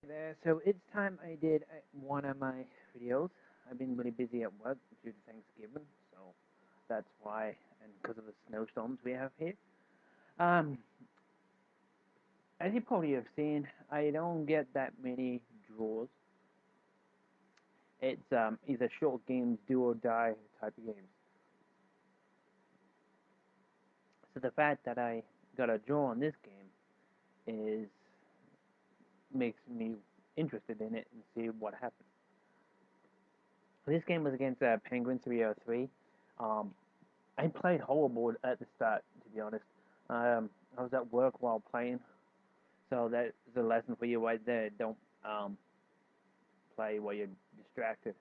There, so it's time I did one of my videos. I've been really busy at work due to Thanksgiving, so that's why, and because of the snowstorms we have here. Um, as you probably have seen, I don't get that many draws. It's either short games, do or die type of games. So the fact that I got a draw on this game is makes me interested in it and see what happens. This game was against Penguin 303. Um, I played horrible at the start, to be honest. I was at work while playing, so that's a lesson for you right there. Don't play while you're distracted.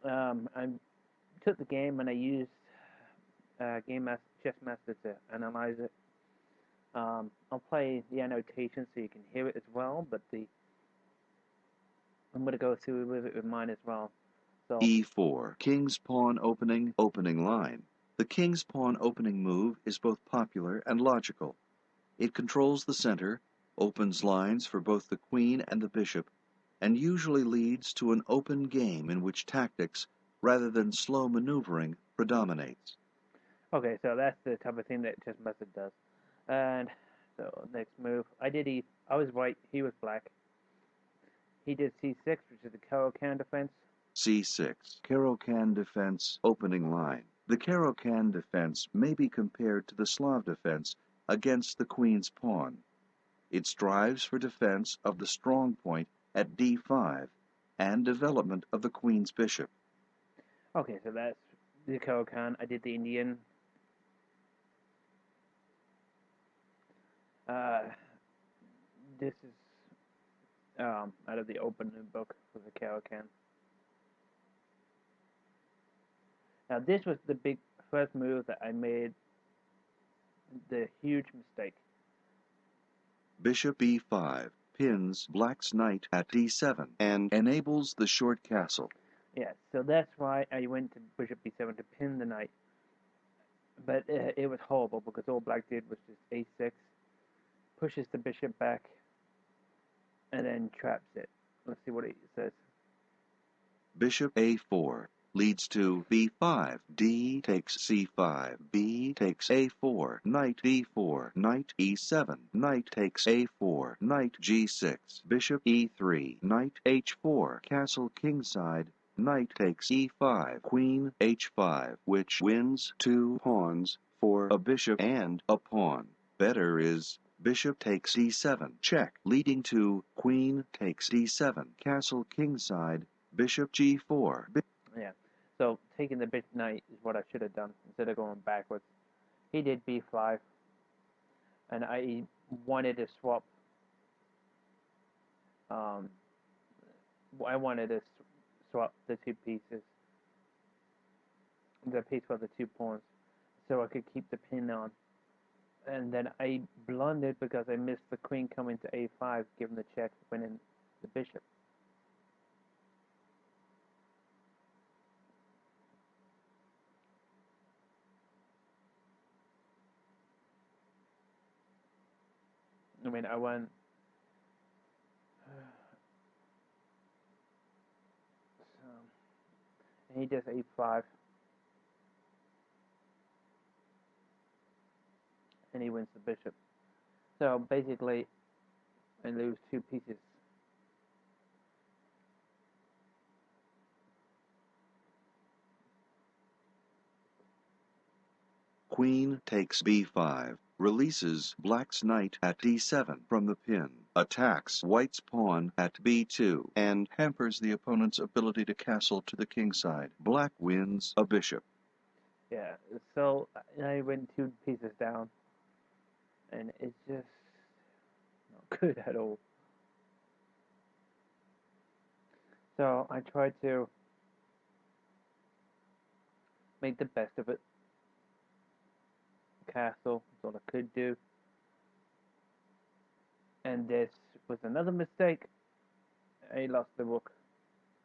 I took the game and I used Chess Master to analyze it. I'll play the annotation so you can hear it as well, but I'm gonna go through with it with mine as well. So E4, King's Pawn opening line. The King's Pawn opening move is both popular and logical. It controls the center, opens lines for both the queen and the bishop, and usually leads to an open game in which tactics, rather than slow maneuvering, predominates. okay, so that's the type of thing that Chess Master does. And so next move, I was white, he was black. He did C6, which is the Caro-Kann defense. C6, Caro-Kann defense opening line. The Caro-Kann defense may be compared to the Slav defense against the queen's pawn. It strives for defense of the strong point at d5 and development of the queen's bishop. Okay, so that's the Caro-Kann. I did the Indian. Uh, this is out of the open book for the Caro-Kann. Now this was the big first move that I made the huge mistake. Bishop e5 pins black's knight at d7 and enables the short castle. Yeah, so that's why I went to Bishop B7 to pin the knight. But it was horrible because all black did was just A6, pushes the bishop back, and then traps it. Let's see what it says. Bishop a4 leads to b5, d takes c5, b takes a4, knight d4, knight e7, knight takes a4, knight g6, bishop e3, knight h4, castle kingside, knight takes e5, queen h5, which wins 2 pawns for a bishop and a pawn. Better is bishop takes d7, check, leading to queen takes d7, castle kingside, bishop g4. Yeah, so taking the bishop knight is what I should have done instead of going backwards. He did B5, and I wanted to swap. Um, I wanted to swap the two pieces, the piece for the 2 pawns, so I could keep the pin on. And then I blundered because I missed the queen coming to A5, giving the check, winning the bishop. I mean, I went. So, and he does A5, and he wins the bishop. So basically, I lose 2 pieces. Queen takes b5, releases black's knight at d7 from the pin, attacks white's pawn at b2, and hampers the opponent's ability to castle to the kingside. Black wins a bishop. Yeah, so I went 2 pieces down, and it's just not good at all. So I tried to make the best of it. Castle is all I could do. And this was another mistake. I lost the rook.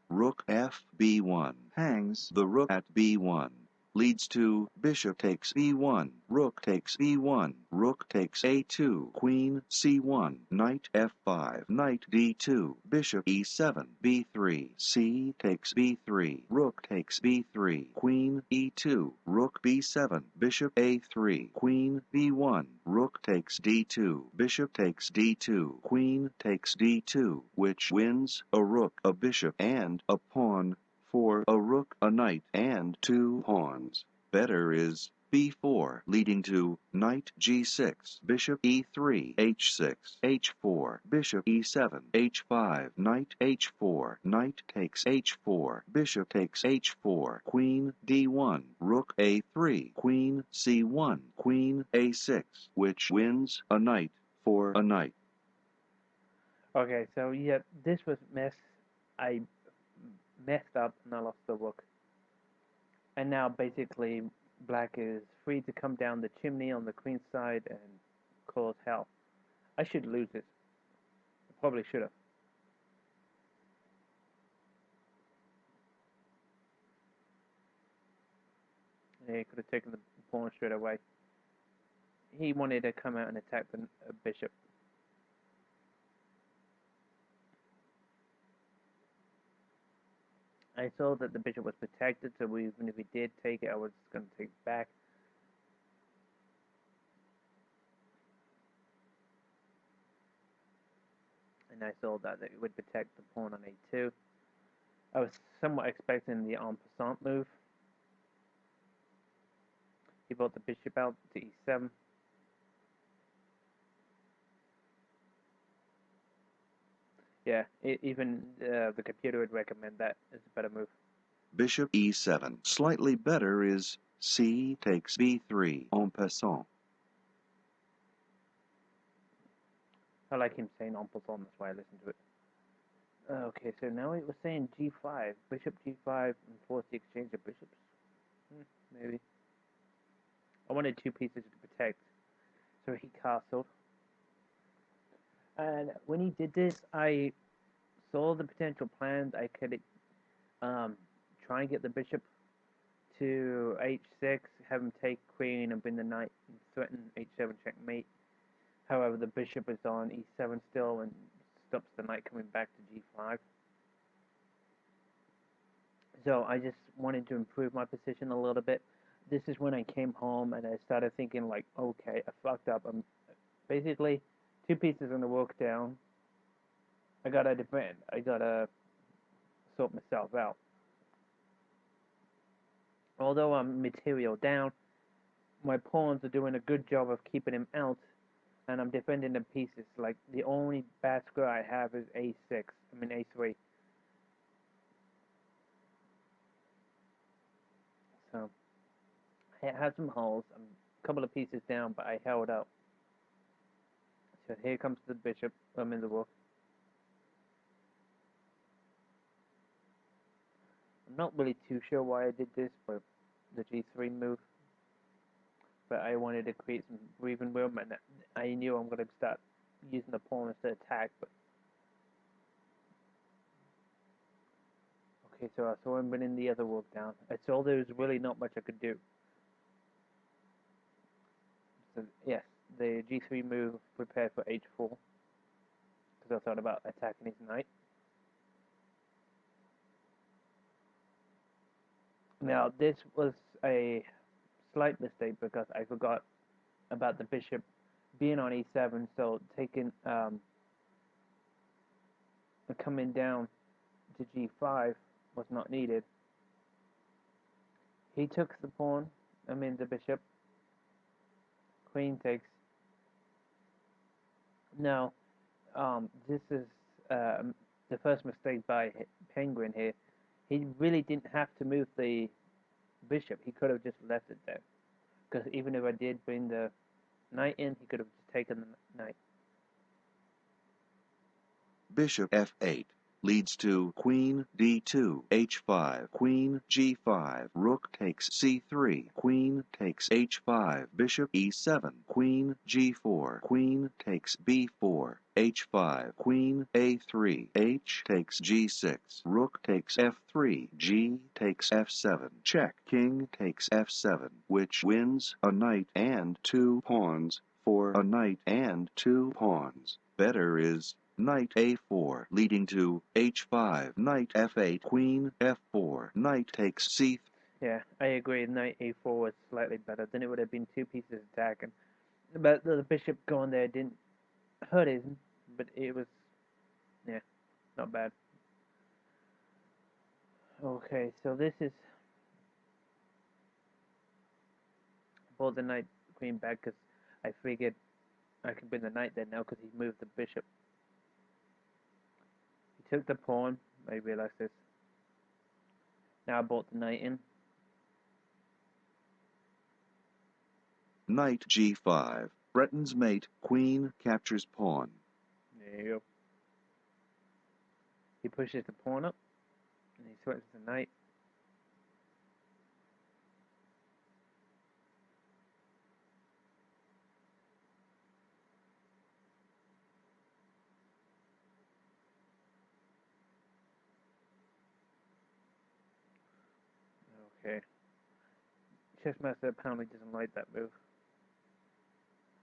Rook f b1 hangs the rook at b1. leads to bishop takes b1, rook takes b1, rook takes a2, queen c1, knight f5, knight d2, bishop e7, b3, c takes b3, rook takes b3, queen e2, rook b7, bishop a3, queen b1, rook takes d2, bishop takes d2, queen takes d2, which wins a rook, a bishop, and a pawn for a rook, a knight, and 2 pawns. Better is b4, leading to knight g6, bishop e3, h6, h4, bishop e7, h5, knight h4, knight takes h4, bishop takes h4, queen d1, rook a3, queen c1, queen a6, which wins a knight for a knight. Okay, so yeah, this was I messed up and I lost the rook. And now basically black is free to come down the chimney on the queen's side and cause hell. I should lose this. I probably should have. Yeah, he could have taken the pawn straight away. He wanted to come out and attack the bishop. I saw that the bishop was protected, so even if he did take it, I was going to take it back. And I saw that it would protect the pawn on a2. I was somewhat expecting the en passant move. He brought the bishop out to e7. Yeah, even the computer would recommend that as a better move. Bishop e7. Slightly better is c takes b3, en passant. I like him saying en passant, that's why I listen to it. Okay, so now it was saying g5, bishop g5, and force the exchange of bishops. Maybe. I wanted 2 pieces to protect, so he castled. And when he did this, I saw the potential plans. I could try and get the bishop to h6, have him take queen and bring the knight and threaten h7 checkmate. However, the bishop is on e7 still and stops the knight coming back to g5. So I just wanted to improve my position a little bit. This is when I came home and I started thinking like, okay, I fucked up. I'm basically 2 pieces in the work down. I gotta defend. I gotta sort myself out. Although I'm material down, my pawns are doing a good job of keeping him out, and I'm defending the pieces. Like, the only bad square I have is a6. I mean a3. So I had some holes. I'm a couple of pieces down, but I held out. So here comes the bishop. I'm in the rook. I'm not really too sure why I did this, but the g3 move. But I wanted to create some breathing room, and I knew I'm going to start using the pawns to attack. But okay, so I saw him bringing the other rook down. I saw there was really not much I could do. So yes, the g3 move prepared for h4, because I thought about attacking his knight. Now this was a slight mistake because I forgot about the bishop being on e7, so taking coming down to g5 was not needed. He took the pawn, I mean the bishop. Queen takes. Now, this is the first mistake by Penguin here. He really didn't have to move the bishop. He could have just left it there. Because even if I did bring the knight in, he could have just taken the knight. Bishop f8. leads to queen d2, h5, queen g5, rook takes c3, queen takes h5, bishop e7, queen g4, queen takes b4, h5, queen a3, h takes g6, rook takes f3, g takes f7, check, king takes f7, which wins a knight and 2 pawns for a knight and 2 pawns. Better is knight a4, leading to h5, knight f8, queen f4, knight takes c3. Yeah, I agree. Knight a4 was slightly better. Then it would have been 2 pieces attacking. But the bishop going there didn't hurt him, but it was, yeah, not bad. Okay, so this is pull the knight queen back because I figured I could win the knight there now because he moved the bishop. He took the pawn. I realized this. Now I brought the knight in. Knight g5, threatens mate, queen captures pawn. There you go. He pushes the pawn up, and he threatens the knight. Okay. Chessmaster apparently doesn't like that move.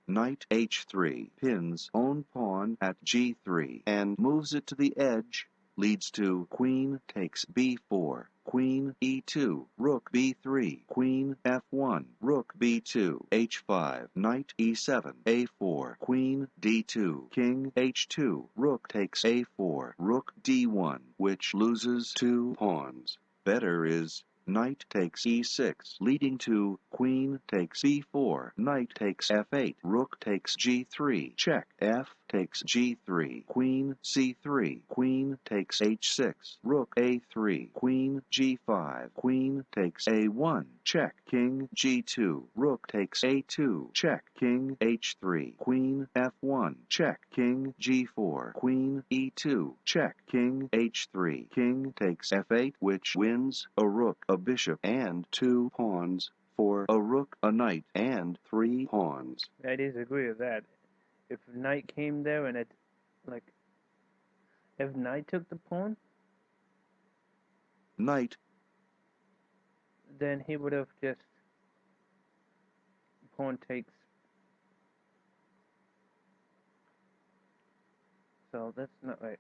Knight h3 pins own pawn at g3 and moves it to the edge, leads to queen takes b4, queen e2, rook b3, queen f1, rook b2, h5, knight e7, a4, queen d2, king h2, rook takes a4, rook d1, which loses 2 pawns. Better is knight takes e6, leading to queen takes b4, knight takes f8, rook takes g3, check, f takes g3, queen c3, queen takes h6, rook a3, queen g5, queen takes a1, check, king g2, rook takes a2, check, king h3, queen f1, check, king g4, queen e2, check, king h3, king takes f8, which wins a rook, a bishop, and 2 pawns for a rook, a knight, and 3 pawns. I disagree with that. If knight came there and it, like, if knight took the pawn, Knight, then he would have just pawn takes. So that's not right.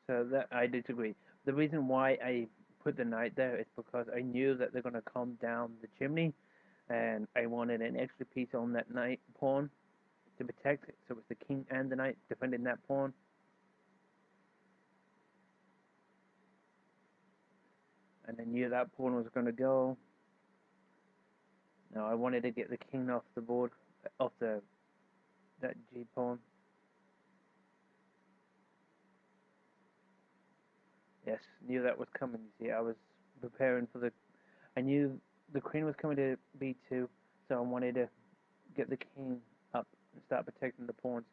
So that I disagree. The reason why I put the knight there is because I knew that they're gonna come down the chimney, and I wanted an extra piece on that knight pawn to protect it. So it was the king and the knight defending that pawn. And I knew that pawn was gonna go. Now I wanted to get the king off the board, off that G pawn. Yes, knew that was coming. You see, I was preparing for the. I knew the queen was coming to b2, so I wanted to get the king up and start protecting the pawns.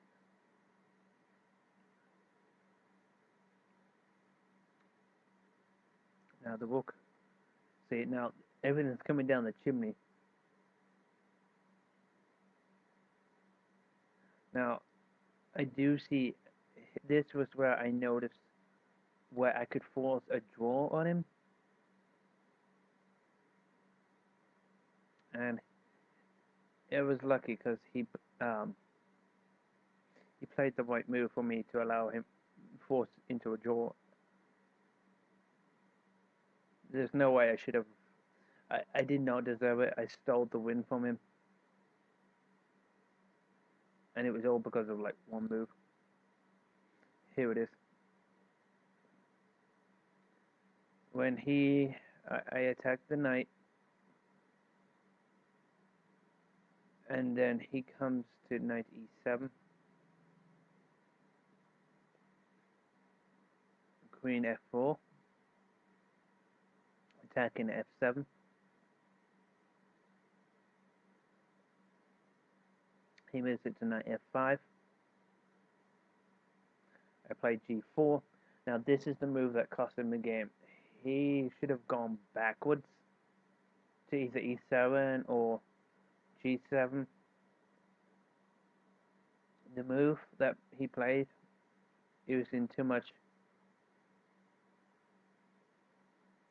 Now the rook. See, now everything's coming down the chimney. Now I do see. This was where I noticed where I could force a draw on him, and it was lucky because he played the right move for me to allow him force into a draw. There's no way I should have. I did not deserve it. I stole the win from him, and it was all because of like one move. Here it is. When I attacked the knight, and then he comes to knight e7, queen f4, attacking f7. He moves it to knight f5. I played g4. Now this is the move that cost him the game. He should have gone backwards to either e7 or g7. The move that he played, it was in too much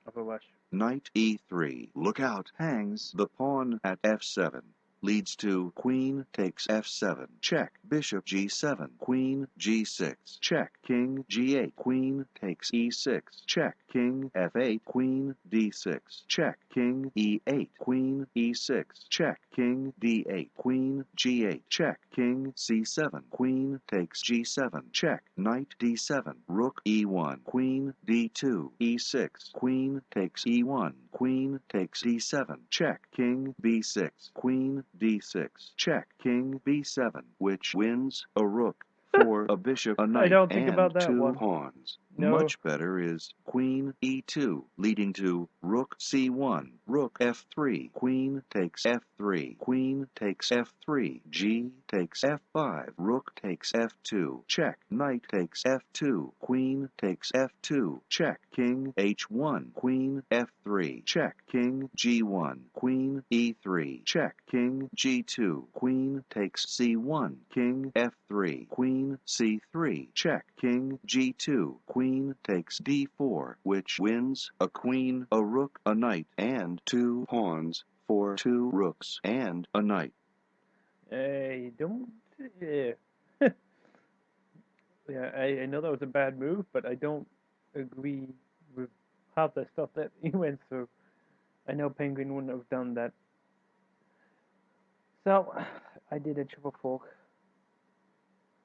of a rush. Knight e3. Look out. Hangs the pawn at f7. Leads to queen takes f7. Check. Bishop g7. Queen g6. Check. King g8. Queen takes e6. Check. King f8. Queen d6. Check. King e8. Queen e6. Check. King d8. Queen g8. Check. King c7. Queen takes g7. Check. Knight d7. Rook e1. Queen d2. e6. Queen takes e1. Queen takes d7. Check. King b6. Queen d6. Check. King b7, which wins a rook for a bishop, a I knight, don't think and about that two one. pawns. No. Much better is queen e2, leading to rook c1, rook f3, queen takes f3, queen takes f3, g takes f5, rook takes f2, check, knight takes f2, queen takes f2, check, king h1, queen f3, check, king g1, queen e3, check, king g2, queen takes c1, king f3, queen c3, check, king g2, queen takes d4, which wins a queen, a rook, a knight, and two pawns for two rooks and a knight. I don't. Yeah. Yeah, I know that was a bad move, but I don't agree with half the stuff that he went through. I know Penguin wouldn't have done that. So, I did a triple fork.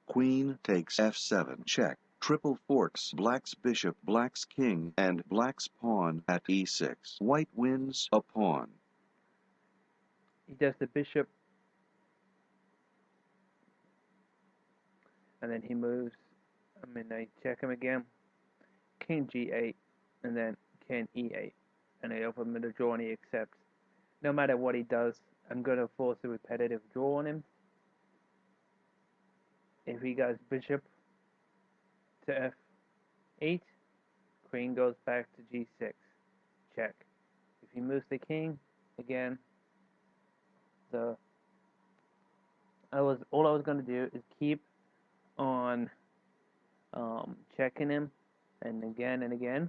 Queen takes f7, check. Triple forks black's bishop, black's king, and black's pawn at e6. White wins a pawn. He does the bishop, and then he moves. I check him again. King g8, and then king e8, and I offer him the draw, and he accepts. No matter what he does, I'm going to force a repetitive draw on him. If he goes bishop to f8, queen goes back to g6. Check. If he moves the king, again, all I was going to do is keep on checking him, and again.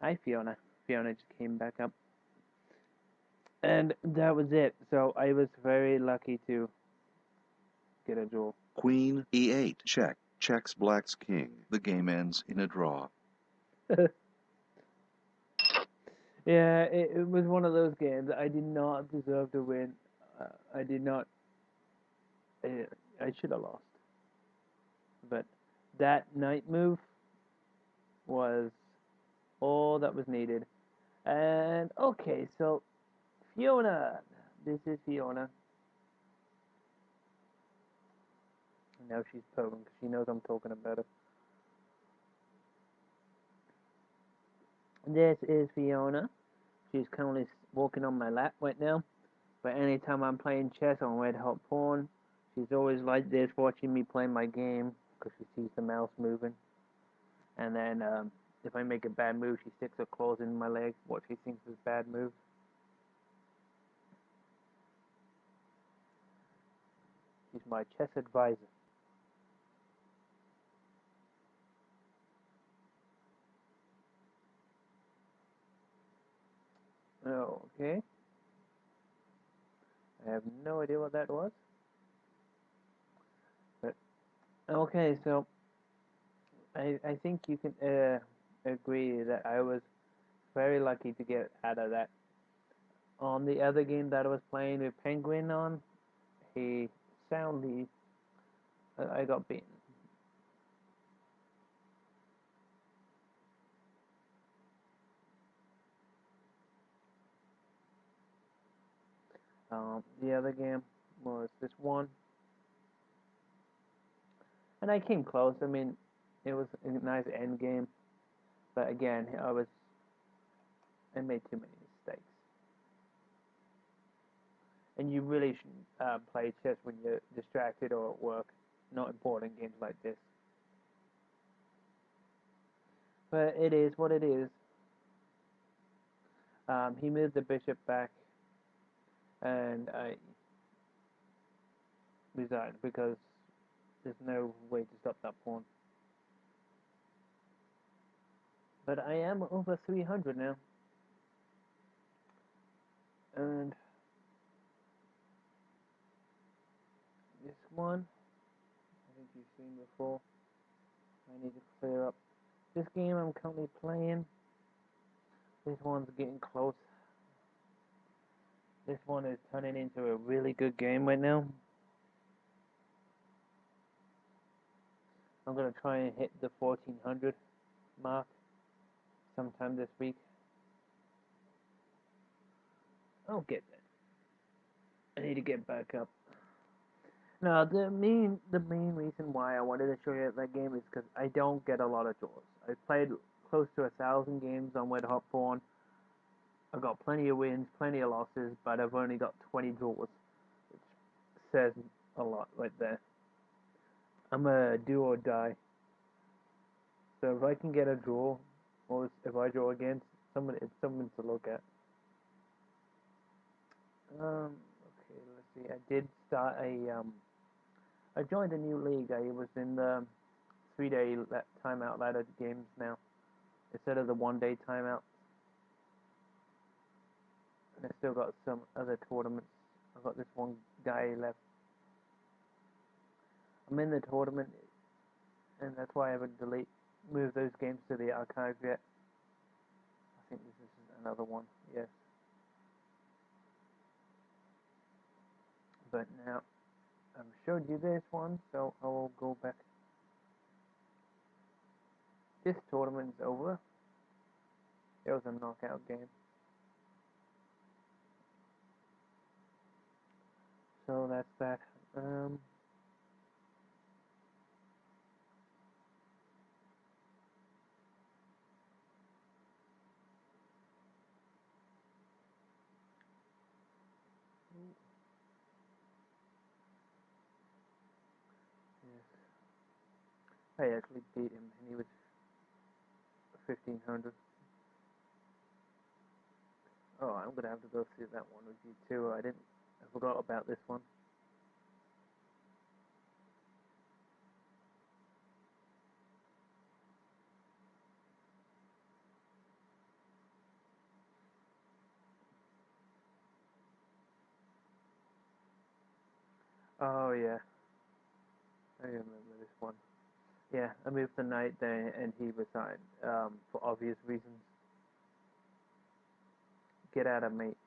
Hi, Fiona. Fiona just came back up. And that was it. So I was very lucky to get a draw. Queen e8, check. Checks black's king. The game ends in a draw. Yeah, it was one of those games. I did not deserve to win. I did not. I should have lost. But that knight move was all that was needed. And okay, so Fiona. This is Fiona. Now she's purring because she knows I'm talking about her. This is Fiona. She's currently walking on my lap right now. But anytime I'm playing chess on Red Hot Pawn, she's always like this, watching me play my game because she sees the mouse moving. And then if I make a bad move, she sticks her claws in my leg, what she thinks is bad move. She's my chess advisor. Okay. I have no idea what that was. But okay, so I think you can agree that I was very lucky to get out of that. On the other game that I was playing with Penguin on, he soundly I got beaten. The other game was this one, and I came close. I mean, it was a nice end game, but again, I made too many mistakes. And you really shouldn't play chess when you're distracted or at work. Not important games like this. But it is what it is. He moved the bishop back, and I resigned because there's no way to stop that pawn. But I am over 300 now. And this one, I think you've seen before. I need to clear up. This game I'm currently playing, this one's getting close. This one is turning into a really good game right now. I'm going to try and hit the 1400 mark sometime this week. I'll get that. I need to get back up. Now, the main reason why I wanted to show you that game is because I don't get a lot of draws. I've played close to 1,000 games on Red Hot Pawn. I've got plenty of wins, plenty of losses, but I've only got 20 draws, which says a lot right there. I'm a do or die. So if I can get a draw, or if I draw against someone, it's something to look at. Okay, let's see. I did start I joined a new league. I was in the 3-day timeout ladder games now, instead of the 1-day timeout. And I still got some other tournaments. I've got this one guy left. I'm in the tournament, and that's why I haven't moved those games to the archive yet. I think this is another one, yes. But now, I've showed you this one, so I will go back. This tournament's over. It was a knockout game. So that's that. Yes. I actually beat him, and he was 1500. Oh, I'm gonna have to go through that one with you too. I forgot about this one. Oh yeah, I remember this one. Yeah, I moved the knight there, and he resigned for obvious reasons. Get out of mate.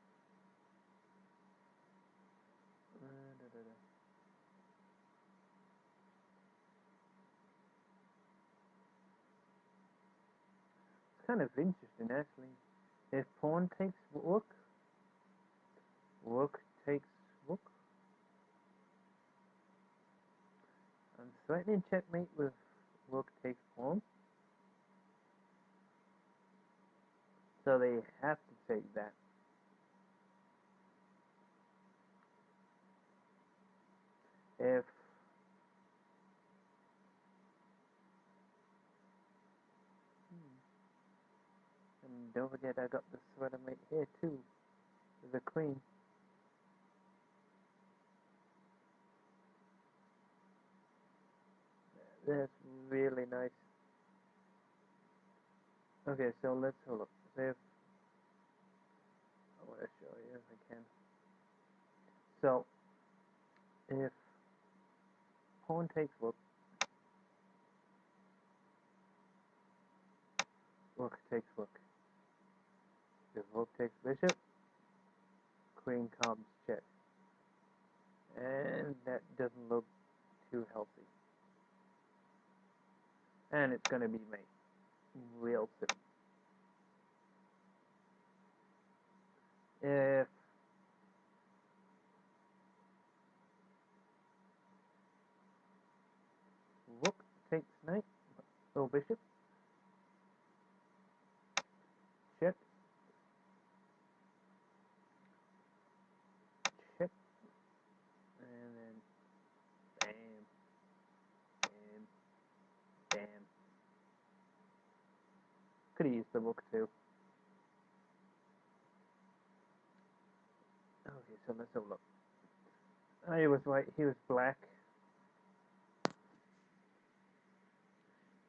It's kind of interesting actually. If pawn takes rook, rook takes rook. I'm threatening checkmate with rook takes pawn. So they have to take that. If and don't forget I got the threat mate here too, the queen. That's really nice. Okay, so let's hold up. If I want to show you if I can. So if pawn takes rook, rook takes rook. If rook takes bishop, queen comes check. And that doesn't look too healthy. And it's gonna be mate. Real soon. If rook takes knight, or bishop, check, check, Could have used the book too. Okay, so let's have a look. He was white, he was black.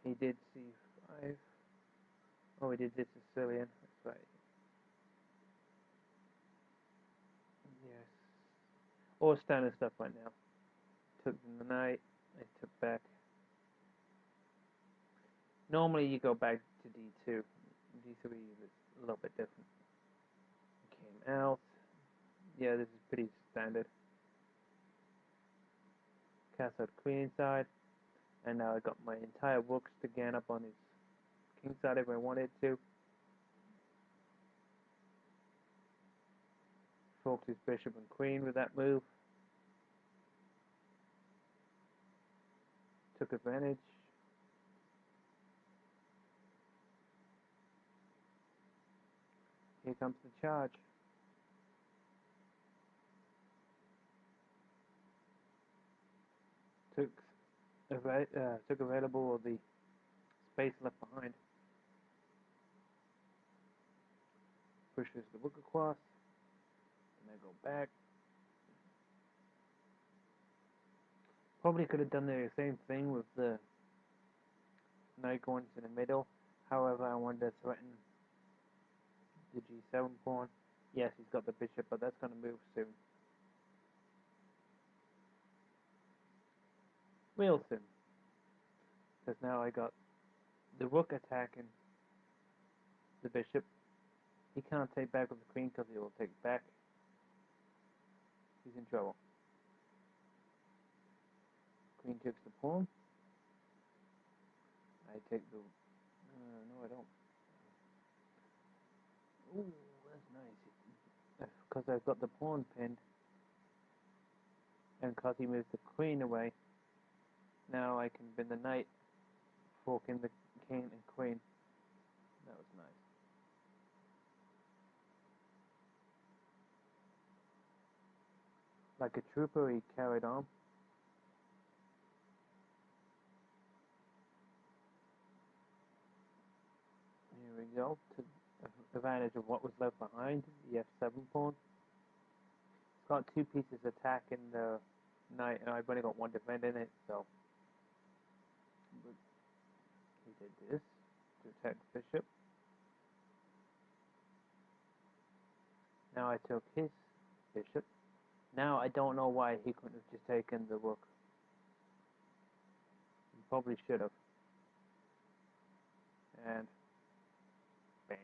He did c5. Oh, he did this Sicilian. That's right. Yes. All standard stuff right now. Took the knight. I took back. Normally you go back to d2. d3 is a little bit different. Came out. Yeah, this is pretty standard. Castled queen side. And now I got my entire rooks to gan up on his king side if I wanted to. Forked his bishop and queen with that move. Took advantage. Here comes the charge. Took available of the space left behind. Pushes the rook across. And I go back. Probably could have done the same thing with the knight going to the middle. However, I wanted to threaten the g7 pawn. Yes, he's got the bishop, but that's going to move soon. Real soon. Because now I got the rook attacking the bishop. He can't take back with the queen because he will take back. He's in trouble. Queen takes the pawn. I take the... no, I don't. Ooh, that's nice. Because I've got the pawn pinned. And because he moves the queen away, now I can pin the knight, forking the king and queen. That was nice. Like a trooper, he carried on. Here we go. Took advantage of what was left behind, the f7 pawn. It's got two pieces attacking the knight, and I've only got one defending it, so he did this to attack the bishop. Now I took his bishop. Now I don't know why he couldn't have just taken the rook. He probably should have. And bam.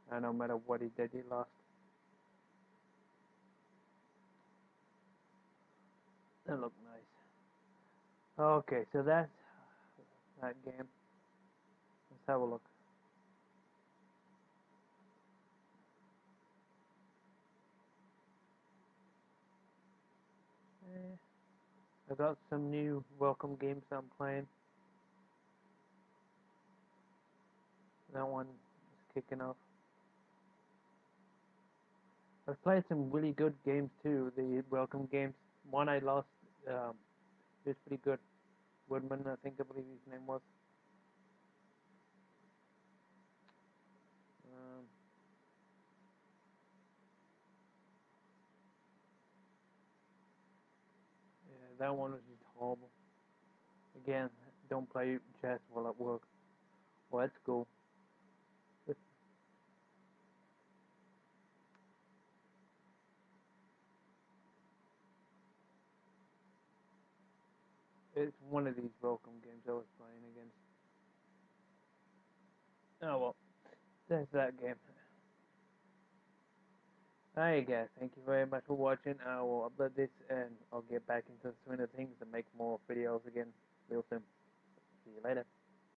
And no matter what he did, he lost. That looked nice. Okay, so that's that game. Let's have a look. I got some new welcome games I'm playing. That one is kicking off. I've played some really good games too, the welcome games. One I lost, it was pretty good. Woodman, I believe his name was. Um, yeah, that one was just horrible. Again, don't play chess while at work. Well, that's cool. It's one of these welcome games I was playing against. Oh well, that's that game. Alright guys, thank you very much for watching. I will upload this and I'll get back into the swing of things and make more videos again real soon. See you later.